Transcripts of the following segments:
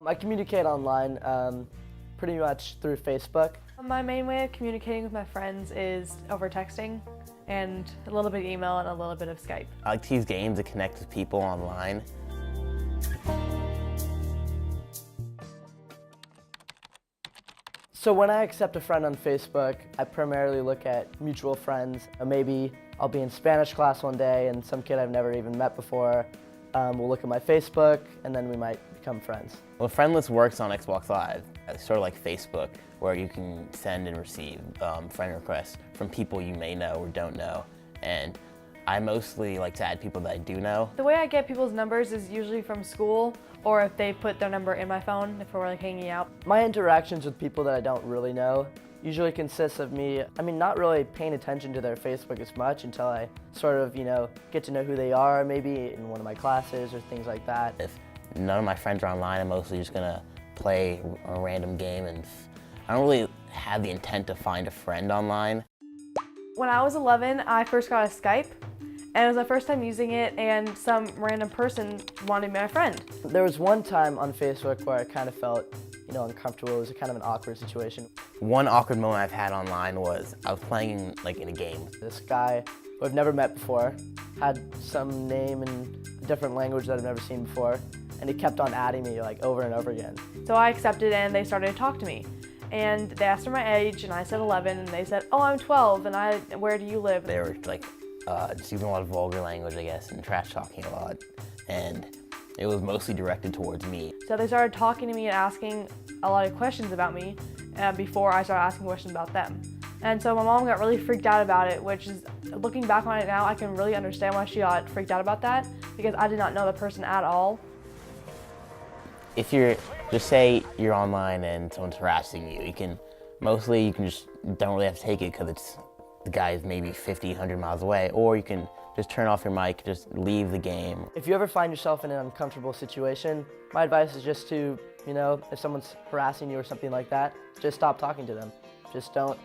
I communicate online pretty much through Facebook. My main way of communicating with my friends is over texting and a little bit of email and a little bit of Skype. I like to use games to connect with people online. So when I accept a friend on Facebook, I primarily look at mutual friends. Maybe I'll be in Spanish class one day and some kid I've never even met before will look at my Facebook and then we might become friends. Well, friend list works on Xbox Live. It's sort of like Facebook, where you can send and receive friend requests from people you may know or don't know. And I mostly like to add people that I do know. The way I get people's numbers is usually from school, or if they put their number in my phone, if we're like hanging out. My interactions with people that I don't really know usually consists of me, not really paying attention to their Facebook as much until I sort of, get to know who they are, maybe in one of my classes or things like that. If none of my friends are online, I'm mostly just gonna play a random game, and I don't really have the intent to find a friend online. When I was 11, I first got a Skype, and it was my first time using it, and some random person wanted to be my friend. There was one time on Facebook where I kind of felt, uncomfortable. It was kind of an awkward situation. One awkward moment I've had online was I was playing in a game. This guy who I've never met before had some name in a different language that I've never seen before, and he kept on adding me over and over again. So I accepted and they started to talk to me. And they asked for my age and I said 11 and they said, "Oh, I'm 12 and where do you live?" They were just using a lot of vulgar language, I guess, and trash talking a lot. And it was mostly directed towards me. So they started talking to me and asking a lot of questions about me before I started asking questions about them. And so my mom got really freaked out about it, which is, looking back on it now, I can really understand why she got freaked out about that, because I did not know the person at all. If just say you're online and someone's harassing you, you can just don't really have to take it because the guy is maybe 50, 100 miles away, or you can just turn off your mic, just leave the game. If you ever find yourself in an uncomfortable situation, my advice is just to, if someone's harassing you or something like that, just stop talking to them. Just don't,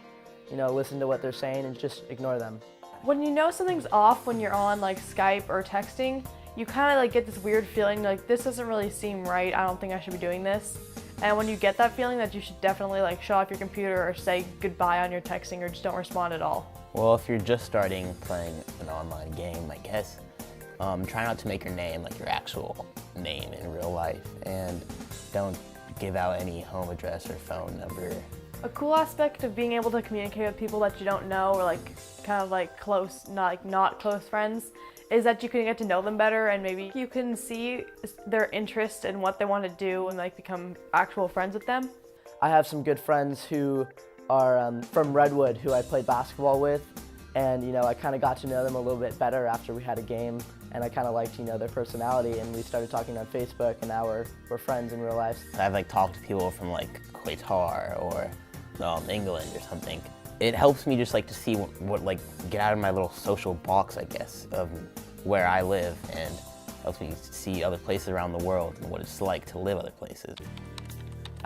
listen to what they're saying and just ignore them. When you know something's off when you're on Skype or texting, you kind of get this weird feeling this doesn't really seem right, I don't think I should be doing this. And when you get that feeling, that you should definitely shut off your computer or say goodbye on your texting or just don't respond at all. Well, if you're just starting playing an online game, I guess, try not to make your name your actual name in real life, and don't give out any home address or phone number. A cool aspect of being able to communicate with people that you don't know or close, not close friends, is that you can get to know them better, and maybe you can see their interest and what they want to do and become actual friends with them. I have some good friends who are from Redwood who I played basketball with, and I kind of got to know them a little bit better after we had a game, and I kind of liked their personality, and we started talking on Facebook, and now we're friends in real life. I've talked to people from Qatar or England or something. It helps me just to see what get out of my little social box, I guess, of where I live, and helps me see other places around the world and what it's like to live other places.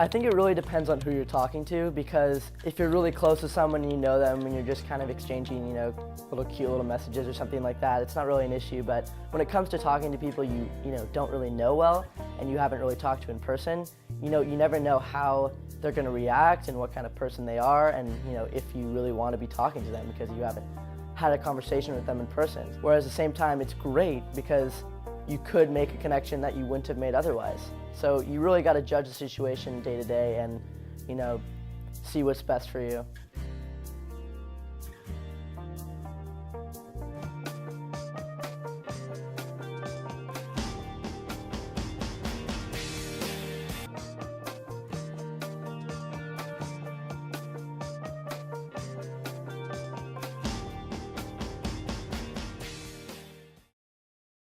I think it really depends on who you're talking to, because if you're really close to someone and you know them and you're just kind of exchanging, little cute little messages or something like that, it's not really an issue. But when it comes to talking to people you don't really know well and you haven't really talked to in person, you never know how they're going to react and what kind of person they are, and if you really want to be talking to them because you haven't had a conversation with them in person. Whereas at the same time, it's great because you could make a connection that you wouldn't have made otherwise. So you really got to judge the situation day to day and see what's best for you.